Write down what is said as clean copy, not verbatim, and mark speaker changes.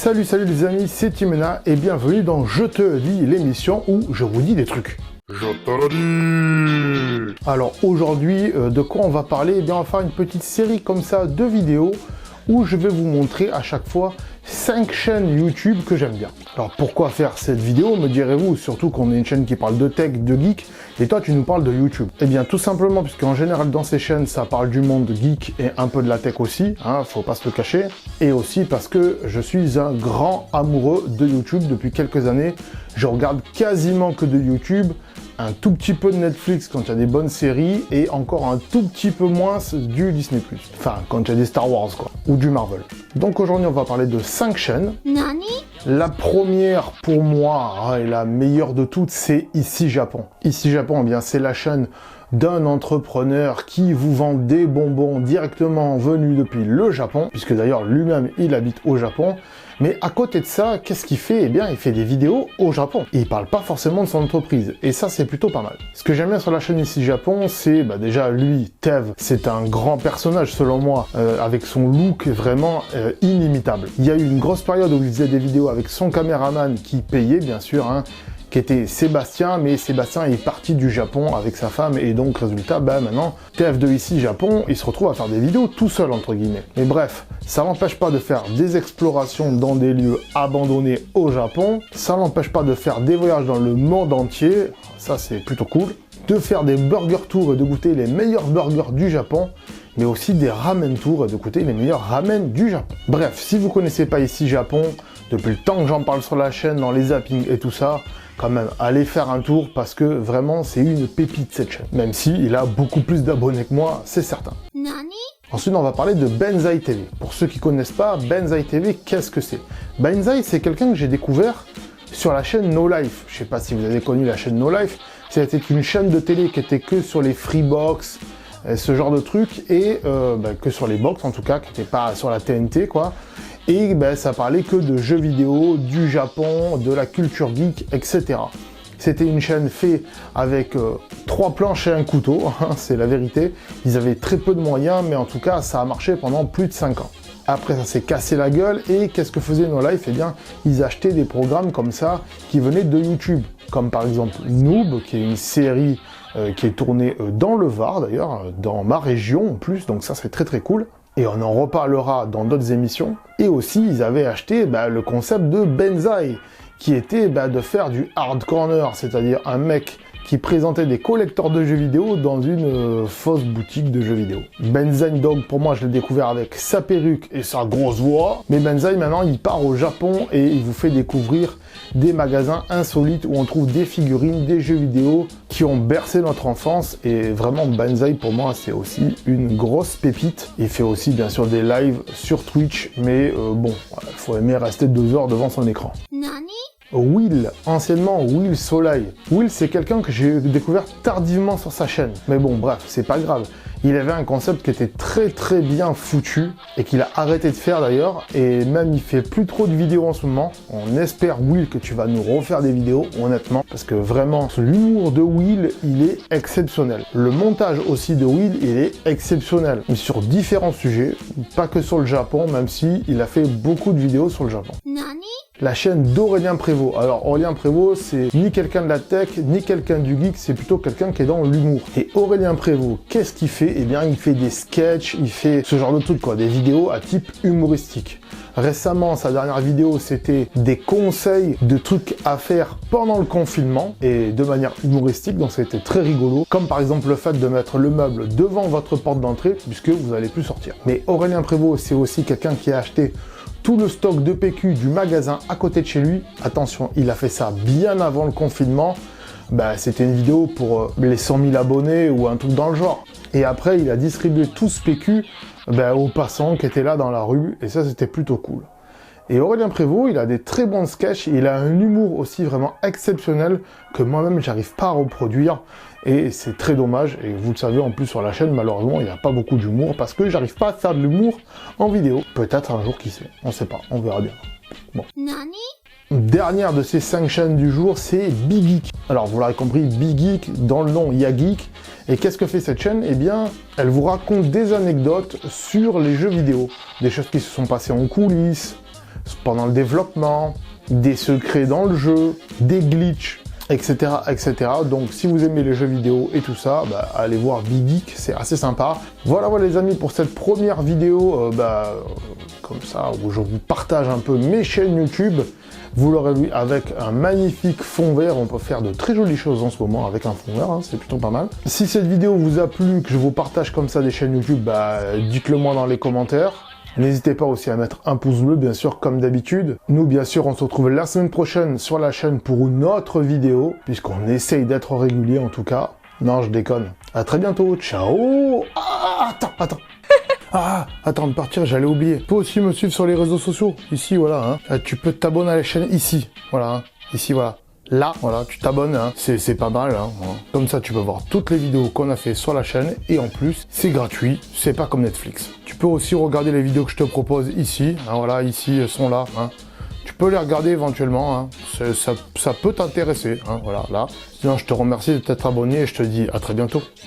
Speaker 1: Salut les amis, c'est Timena et bienvenue dans Je te dis, l'émission où je vous dis des trucs.
Speaker 2: Je te le dis.
Speaker 1: Alors aujourd'hui, de quoi on va parler? Eh bien on va faire une petite série comme ça de vidéos où je vais vous montrer à chaque fois 5 chaînes YouTube que j'aime bien. Alors pourquoi faire cette vidéo, me direz-vous, surtout qu'on est une chaîne qui parle de tech, de geek, et toi tu nous parles de YouTube? Eh bien tout simplement puisqu'en général dans ces chaînes ça parle du monde geek et un peu de la tech aussi, hein, faut pas se le cacher, et aussi parce que je suis un grand amoureux de YouTube depuis quelques années. Je regarde quasiment que de YouTube, un tout petit peu de Netflix quand il y a des bonnes séries, et encore un tout petit peu moins du Disney+. Enfin, quand il y a des Star Wars, quoi, ou du Marvel. Donc aujourd'hui, on va parler de 5 chaînes.
Speaker 3: Nani?
Speaker 1: La première, pour moi, et la meilleure de toutes, c'est Ici Japon. Ici Japon, eh bien, c'est la chaîne d'un entrepreneur qui vous vend des bonbons directement venus depuis le Japon, puisque d'ailleurs, lui-même, il habite au Japon. Mais à côté de ça, qu'est-ce qu'il fait? Eh bien, il fait des vidéos au Japon. Et il parle pas forcément de son entreprise. Et ça, c'est plutôt pas mal. Ce que j'aime bien sur la chaîne Ici Japon, c'est déjà lui, Tev. C'est un grand personnage selon moi, avec son look vraiment inimitable. Il y a eu une grosse période où il faisait des vidéos avec son caméraman qui payait, bien sûr, hein, qui était Sébastien, mais Sébastien est parti du Japon avec sa femme, et donc résultat, maintenant, TF de Ici Japon, il se retrouve à faire des vidéos tout seul, entre guillemets. Mais bref, ça n'empêche pas de faire des explorations dans des lieux abandonnés au Japon, ça n'empêche pas de faire des voyages dans le monde entier, ça c'est plutôt cool, de faire des burger tours et de goûter les meilleurs burgers du Japon, mais aussi des ramen tours et de goûter les meilleurs ramen du Japon. Bref, si vous connaissez pas Ici Japon, depuis le temps que j'en parle sur la chaîne, dans les zappings et tout ça, quand même, allez faire un tour parce que vraiment, c'est une pépite cette chaîne. Même si il a beaucoup plus d'abonnés que moi, c'est certain.
Speaker 3: Nani?
Speaker 1: Ensuite, on va parler de Benzaï TV. Pour ceux qui connaissent pas, Benzaï TV, qu'est-ce que c'est? Benzaï, c'est quelqu'un que j'ai découvert sur la chaîne No Life. Je sais pas si vous avez connu la chaîne No Life. C'était une chaîne de télé qui était que sur les Freebox, ce genre de trucs, et que sur les box en tout cas, qui n'était pas sur la TNT, quoi. Et ça parlait que de jeux vidéo, du Japon, de la culture geek, etc. C'était une chaîne faite avec 3 planches et un couteau, hein, c'est la vérité. Ils avaient très peu de moyens, mais en tout cas, ça a marché pendant plus de 5 ans. Après, ça s'est cassé la gueule, et qu'est-ce que faisait No Life? Eh bien, ils achetaient des programmes comme ça, qui venaient de YouTube. Comme par exemple Noob, qui est une série qui est tournée dans le Var, d'ailleurs, dans ma région en plus, donc ça c'est très très cool. Et on en reparlera dans d'autres émissions. Et aussi, ils avaient acheté le concept de Benzaï, qui était de faire du hard corner, c'est-à-dire un mec qui présentait des collecteurs de jeux vidéo dans une fausse boutique de jeux vidéo. Benzaï, donc, pour moi, je l'ai découvert avec sa perruque et sa grosse voix. Mais Benzaï, maintenant, il part au Japon et il vous fait découvrir des magasins insolites où on trouve des figurines, des jeux vidéo qui ont bercé notre enfance. Et vraiment, Benzaï, pour moi, c'est aussi une grosse pépite. Il fait aussi, bien sûr, des lives sur Twitch, mais il faut aimer rester 2 heures devant son écran.
Speaker 3: Nani?
Speaker 1: Will, anciennement Will Soleil. Will, c'est quelqu'un que j'ai découvert tardivement sur sa chaîne. Mais bon, bref, c'est pas grave. Il avait un concept qui était très très bien foutu et qu'il a arrêté de faire d'ailleurs. Et même il fait plus trop de vidéos en ce moment. On espère, Will, que tu vas nous refaire des vidéos, honnêtement. Parce que vraiment, l'humour de Will, il est exceptionnel. Le montage aussi de Will, il est exceptionnel. Sur différents sujets, pas que sur le Japon, même si il a fait beaucoup de vidéos sur le Japon.
Speaker 3: Nani?
Speaker 1: La chaîne d'Aurélien Prévost. Alors Aurélien Prévost, c'est ni quelqu'un de la tech, ni quelqu'un du geek, c'est plutôt quelqu'un qui est dans l'humour. Et Aurélien Prévost, qu'est-ce qu'il fait? Eh bien, il fait des sketchs, il fait ce genre de trucs, quoi, des vidéos à type humoristique. Récemment, sa dernière vidéo, c'était des conseils de trucs à faire pendant le confinement, et de manière humoristique, donc c'était très rigolo. Comme par exemple le fait de mettre le meuble devant votre porte d'entrée, puisque vous n'allez plus sortir. Mais Aurélien Prévost, c'est aussi quelqu'un qui a acheté tout le stock de PQ du magasin à côté de chez lui. Attention, il a fait ça bien avant le confinement. C'était une vidéo pour les 100 000 abonnés ou un truc dans le genre. Et après, il a distribué tout ce PQ aux passants qui étaient là dans la rue. Et ça, c'était plutôt cool. Et Aurélien Prévost, il a des très bons sketchs. Il a un humour aussi vraiment exceptionnel que moi-même, j'arrive pas à reproduire. Et c'est très dommage. Et vous le savez, en plus, sur la chaîne, malheureusement, il n'y a pas beaucoup d'humour parce que j'arrive pas à faire de l'humour en vidéo. Peut-être un jour, qui sait. On sait pas. On verra bien. Bon.
Speaker 3: Nani?
Speaker 1: Dernière de ces 5 chaînes du jour, c'est Big Geek. Alors, vous l'aurez compris, Big Geek, dans le nom, il y a geek. Et qu'est-ce que fait cette chaîne? Eh bien, elle vous raconte des anecdotes sur les jeux vidéo. Des choses qui se sont passées en coulisses, pendant le développement, des secrets dans le jeu, des glitches, etc., etc. Donc si vous aimez les jeux vidéo et tout ça, bah, allez voir Big, c'est assez sympa. Voilà les amis pour cette première vidéo, comme ça, où je vous partage un peu mes chaînes YouTube. Vous l'aurez vu avec un magnifique fond vert, on peut faire de très jolies choses en ce moment avec un fond vert, hein, c'est plutôt pas mal. Si cette vidéo vous a plu, que je vous partage comme ça des chaînes YouTube, bah, dites-le moi dans les commentaires. N'hésitez pas aussi à mettre un pouce bleu, bien sûr, comme d'habitude. Nous, bien sûr, on se retrouve la semaine prochaine sur la chaîne pour une autre vidéo, puisqu'on essaye d'être régulier en tout cas. Non, je déconne. À très bientôt, ciao. Attends. Attends de partir, j'allais oublier. Tu peux aussi me suivre sur les réseaux sociaux. Ici, voilà. Hein. Tu peux t'abonner à la chaîne ici. Voilà. Hein. Ici, voilà. Là, voilà, tu t'abonnes. Hein. C'est pas mal. Hein. Voilà. Comme ça, tu peux voir toutes les vidéos qu'on a fait sur la chaîne. Et en plus, c'est gratuit. C'est pas comme Netflix. Tu peux aussi regarder les vidéos que je te propose ici. Hein, voilà, ici, elles sont là. Hein. Tu peux les regarder éventuellement. Hein. Ça peut t'intéresser. Hein. Voilà, là. Sinon, je te remercie de t'être abonné et je te dis à très bientôt.